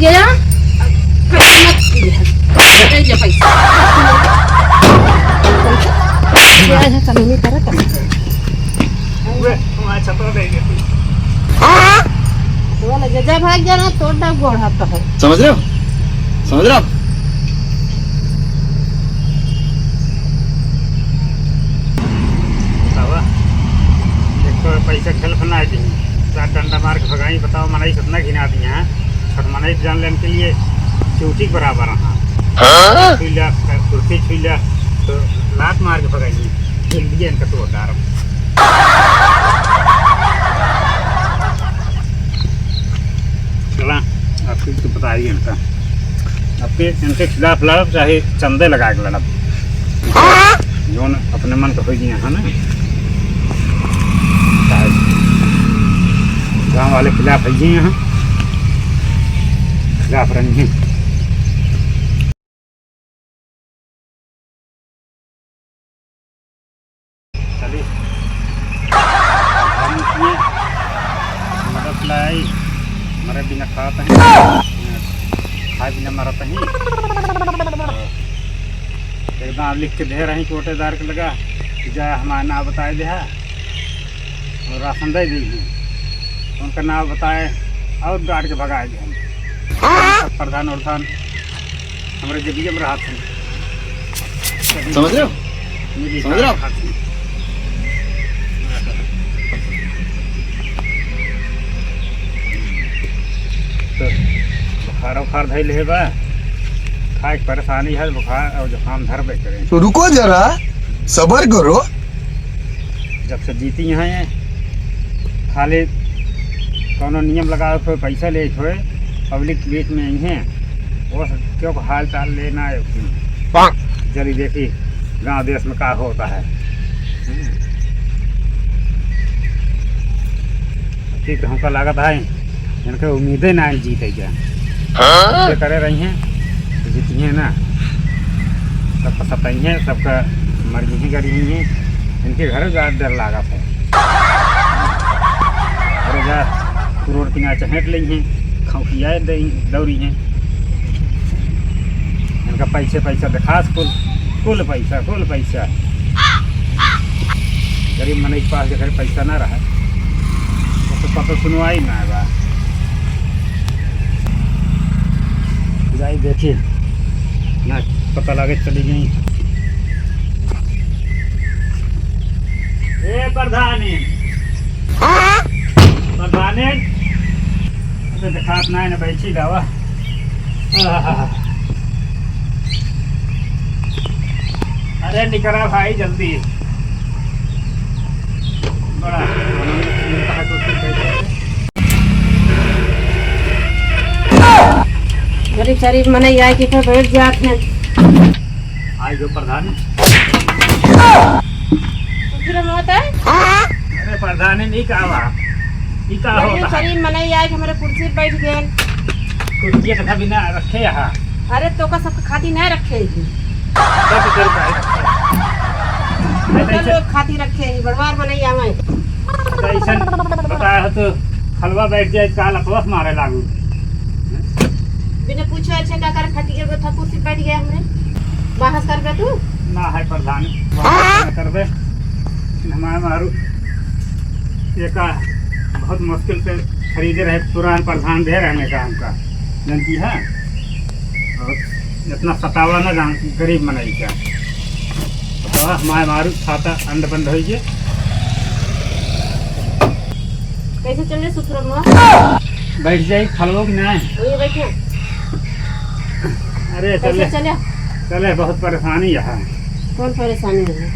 गया पैसा कमी करे जजा भाग जाना तोड़ा गोड़ हाथ है। समझ रहे हो आप? पैसा खेल फना दी चार डंडा मार के भगाई बताओ मनाई कितना घिना दी है और मनाई जान लेने के लिए चूटी के बराबर हाँ छुई लिया कुर्सी छुई लिया तो लात मार के भगाई हिल दिया इनका तो उतार चला आपको तो बता ही इनका आपके इनके खिलाफ लड़ब चाहे चंदे लगा के लड़ब जो अपने मन को हो गए है ना गाँव वाले खिलाफ है जी यहाँ खिलाफ रहेंगे। चलिए मदद लाई मरे बिना खाता है खाए बिना मरता ही एकदम आप लिख के दे रहे हैं कोटेदार के लगा जा हमारा नाम बताए दे और राशन दे दी उनका नाम बताए और गाड़ के भगाए थे हम प्रधान उर्धान हमारे जबीए में रहा थे। समझ रहे हो? तो बुखार उखार धैल है बा खाए के परेशानी है बुखार और जुकाम धर पे करें तो रुको जरा सबर करो। जब से जीती हैं खाली कोनो नियम लगा तो पैसा ले थोड़े पब्लिक बीच में ही हैं वो क्यों हाल चाल लेना है जल्दी देखी गांव देश में क्या होता है ठीक हमको लागत है इनके उम्मीदें ना जीते क्या करे रही हैं तो जीती हैं ना सबका सताई है सबका मर्जी ही करी है इनके घर ज़्यादा डर लागत है अरे जा करोड़ की ना चहेट ली हैं खौफिया दौड़ी हैं इनका पैसा दिखास कुल पैसा गरीब मन के पास घर पैसा ना रहा तो पता सुनवाई ना है जाई देखिए ना पता लगे चली गई ए प्रधानी दिखात ना है बैठी गावा अरे निकला भाई जल्दी बड़ा गरीब शरीफ मने आए कि फिर बैठ जाते हैं आई जो प्रधान होता है। अरे प्रधान नहीं कहा शरीफ मने आए कि हमारे कुर्सी पर बैठ गए कुर्सी कथा बिना रखे यहाँ अरे तो का सबका खाती नहीं रखे खाती रखे बड़वार बनैया में ऐसा बताया तो हलवा बैठ जाए काल अपवस मारे लागू बिना पूछे अच्छा क्या कर खटी के था कुर्सी बैठ गया हमने बहस कर बे तू ना है प्रधान करबे हमारे मारू एक बहुत मुश्किल से खरीदे रहे पुरान प्रधान दे रहने का हमका जानती है और इतना सतावा ना जान गरीब मनाई क्या तो हमारे मारू खाता अंड बंद हो गए कैसे चल रहे सुथरा बैठ जाए खलवो कि नहीं ये बैठे अरे चले बहुत परेशानी है कौन परेशानी है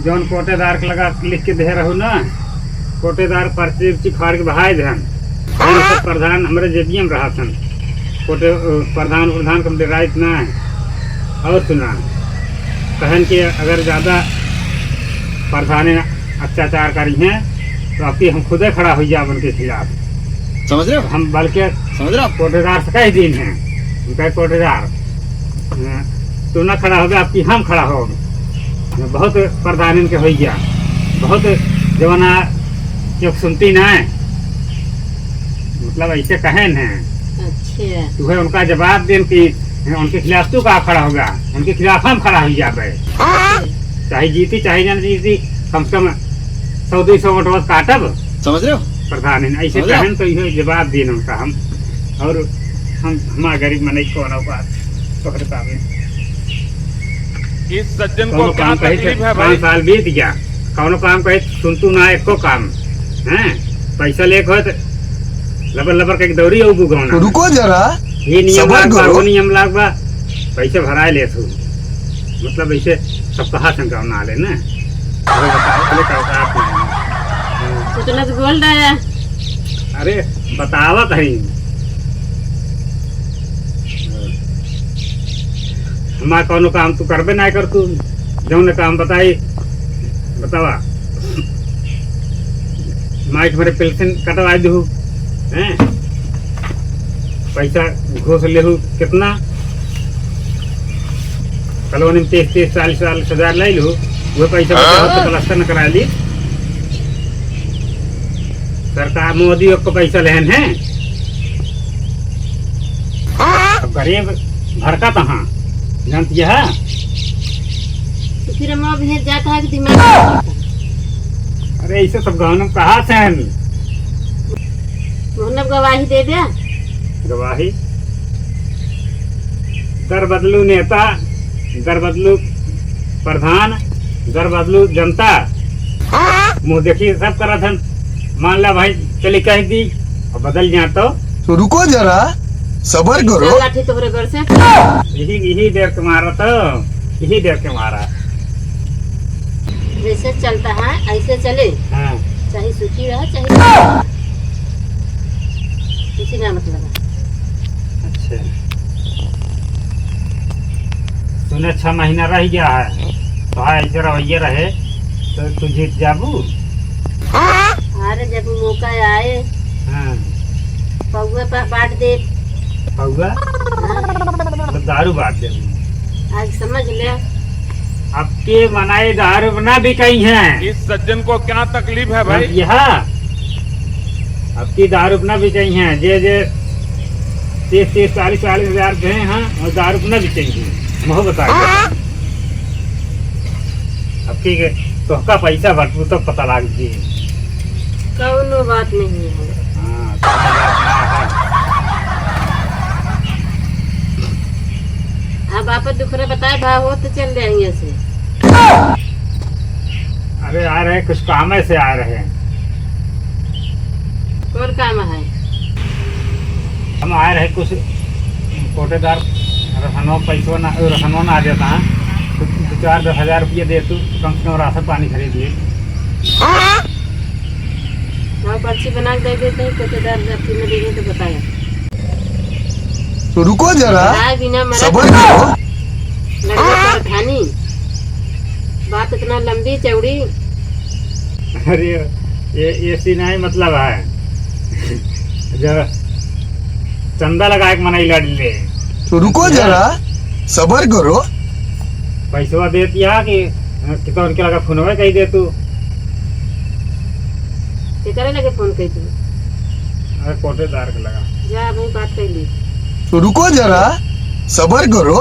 जौन कोटेदार के लगा लिख के दे रहू ना कोटेदार पर्ची उर्ची फाड़ के बहाए ध्यान प्रधान हमारे जेबीए में रहा सन कोटे प्रधान कम राइट ना है और सुना कहन के अगर ज़्यादा प्रधान अत्याचार करी हैं तो आपकी हम खुदे खड़ा हो जाए उनके खिलाफ समझ रहे हो? हम बल्कि समझ रहे हो? कोटेदार से कई दिन हैं उनका कोटेदार तो ना खड़ा होगा आपकी हम खड़ा हो बहुत प्रधान इनके हो गया बहुत जवाना क्यों सुनती ना है मतलब ऐसे कहें हैं अच्छा अच्छा तुम्हें उनका जवाब दें कि उनके खिलाफ तू कहाँ खड़ा होगा, उनके खिलाफ हम खड़ा हो जाए, चाहे जीती चाहे ना जीती, कम से कम 100-200 वोट काटब समझ रहे हो? प्रधान है ऐसे समझ रहे हो? कहन तो यह जवाब दें उनका हम। और हम गरीब मन कौन बात तोहरे सामने इस सज्जन को कौनो क्या काम कहे तकलीफ है भाई? 5 साल बीत गया, कौनो काम कहे सुन तू ना एको काम है, पैसा लेके हो तो लबर लबर के दौड़ी हो बुगौना, तो रुको जरा, ये नियम सबर लाग बा करो। वो नियम लाग बा, पैसे भराए ले तू, मतलब ऐसे सब कहा शंका ना ले ना। अरे बताओ पहले क्या होता है आपने? इतना तो बोल रहा है। अरे बतावत है हमारा कौनो काम तू करबे ना कर, तू जौन काम बताई बतावा माइक मेरे पेंशन कटवा दू हैं, पैसा घूस ले कितना कॉलोनी में 30-40 हजार ले लू, वो पैसा बचा तो प्लास्टर न करा ली, सरकार मोदी को पैसा लेन है, अब गरीब भड़का कहाँ जानती है। तो फिर हम अब यहाँ जाता है कि दिमाग अरे ऐसे सब गाँव में कहा से हम मतलब गवाही दे दे। गवाही दर बदलू नेता, दर बदलू प्रधान, दर बदलू जनता, मुँह देखी सब करा था, मान ला भाई चली कह दी और बदल जा तो रुको जरा, सबर करो। चल लाठी तोहरे घर से। यही देर के मारा, तो यही देर के मारा। जैसे चलता है ऐसे चले, हाँ चाहे सूखी रहे चाहे किसी का मतलब है। अच्छा तूने 6 महीना रह गया है तो हाँ ऐसे रवैये रहे तो तू जीत जाबू। अरे जब मौका आए हाँ पौआ पर बांट दे। पौआ हाँ, तो दारू बांट दे। आज समझ ले। अब के मनाए दारू बना भी कहीं है इस सज्जन को क्या तकलीफ है भाई? यह अब की दारू बना भी कहीं है, जे जे 30-40 हजार रुपये हैं और दारू बना भी चाहिए मोह बता अब ठीक है तो का पैसा भरपूर तो पता लग जी। कौनो बात नहीं है। हाँ, तो बात है। अब आप दुखरा बताए भाव हो तो चल रहे यहाँ से। अरे आ रहे कुछ काम से आ रहे हैं, कौन काम है? हम आए रहे कुछ कोटेदार रसनों पैसों ना रसनों ना आ जाता है तो 4-10 हजार रुपये दे तू कम से कम राशन पानी खरीद लिए। वहाँ पर्ची बना के दे देते हैं, कोटेदार जाति में देंगे तो बताया। तो रुको जरा, बताए बिना मरा सबर करो। लड़का प्रधानी बात इतना लंबी चौड़ी। अरे ये सीन है मतलब है जब चंदा लगा के मनाई लड़ ले तो रुको जरा, सबर करो। पैसा दे दिया कि तो उनके लगा फोन में कही दे तू। केकरे लगे फोन कर तू? अरे कोटेदार के लगा जा भाई बात कर ली। तो रुको जरा, सबर करो।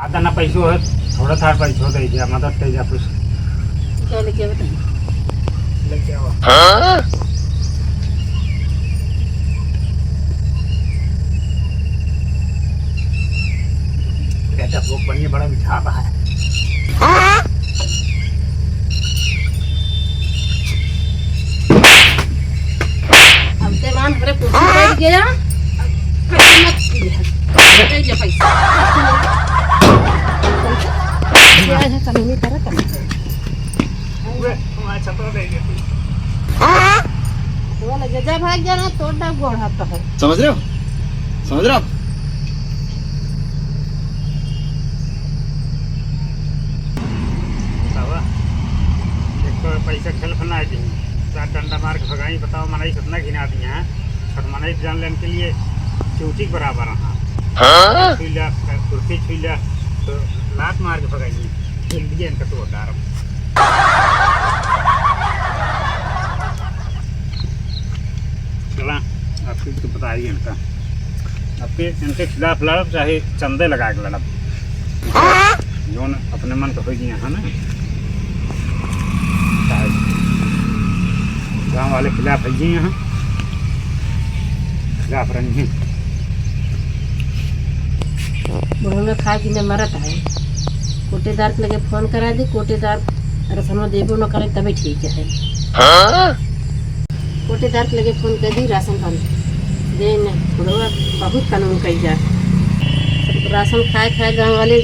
आधा ना पैसों है थोड़ा था पैसों दे दिया मदद कर दिया कुछ क्या लेके बता? लेके आओ। कहता भूख बनिए बड़ा मीठा है। अब ते मान हमारे कुर्सी बैठ गया। पैसा मत दिया। दे जा पैसा। क्या है कमी नहीं करा कमी। तो लगे जा भाग जाना तो डा गोड़ हाथ है। समझ रहे हो? समझ रहे हो आप? बतावा एक तो पैसा खेल फना दी 4 डंडा मार के भगाई। बताओ मनाई कितना घिना दिया है और मनाई जान लेने के लिए चूटी बराबर रहा छुई लिया कुर्सी छुई लिया तो लात मार के भगाई हिल दिया इनका तो उतार। चला आपको तो पता है भाई इनका। अब फिर इनके खिलाफ लड़ब चाहे चंदे लगा के लड़ब, जो अपने मन तो हो गया है ना। गाँव वाले खिलाफ है जी, यहाँ खिलाफ रही हैं। बुढ़ऊ खा कि मरत है। कोटेदार के लगे फोन करा दी, कोटेदार अगर हम देबो न करे तभी ठीक है। कोटेदार के लगे फोन कर दी, राशन बंद दे न। बुढ़वा बहुत कानून कही जा, राशन खाए खाए गाँव वाले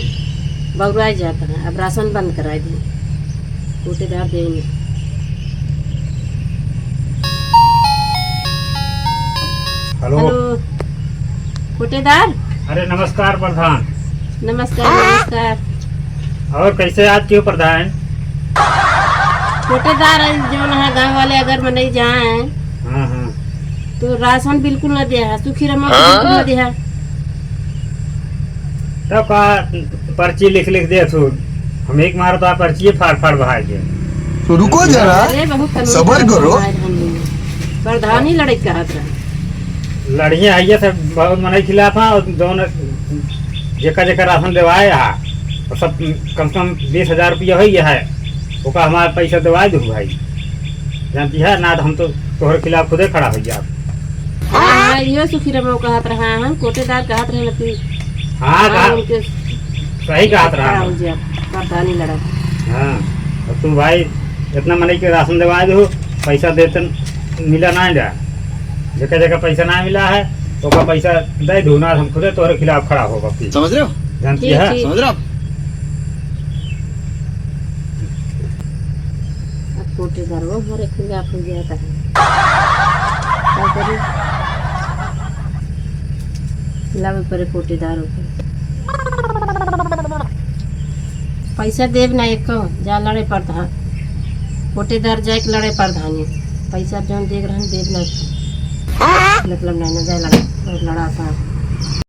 बउराई जाता है। अब राशन बंद करा दी, कोटेदार दे न। हेलो, हेलो कोटेदार। अरे नमस्कार प्रधान। नमस्कार नमस्कार। और कैसे याद क्यों प्रधान? कोटेदार जो है गाँव वाले अगर मैं नहीं जाए हाँ हाँ, तो राशन बिल्कुल न दिया है, सूखी रमा बिल्कुल न दिया है। तब का पर्ची लिख दे थू, हम एक मारो तो आप पर्ची फाड़ फाड़ बहाए के। तो रुको जरा, अरे बहुत कानून सबर करो। प्रधान ही लड़ाई कहत रहा। लड़िए आइए सब बहुत मन खिलाफ हाँ, और दोनों जेका जेका राशन देवाए हा, और सब कम से कम 20,000 रुपया हो गया है। ओका हमारा पैसा दवा दू भाई, जानती है ना। तो हम तो तोहरे खिलाफ खुदे खड़ा हो गया। हाँ यो सूखी रमा कहत रहा, हम कोटेदार कहत रहे न कि हाँ हाँ, उनके सही कहा रहा। हो गया, प्रधान ही लड़ा। हाँ, और तुम भाई इतना मन के राशन दवा दो, पैसा देते मिला ना जा, जगह जगह पैसा ना मिला है तो का पैसा दे दो ना, हम खुदे तोहरे खिलाफ खड़ा होगा फिर, समझ रहे हो? जानती ठीक, है। ठीक। समझ रहे हो आप? अब कोटेदार वो हमारे खिलाफ हो गया था, क्या करूं? लावे परे कोटेदार ऊपर पैसा देव ना एक जा लड़े प्रधान। कोटेदार जाए के लड़े प्रधानी, पैसा जो देख रहे देव ना मतलब नहीं ना जाए लड़ा सा।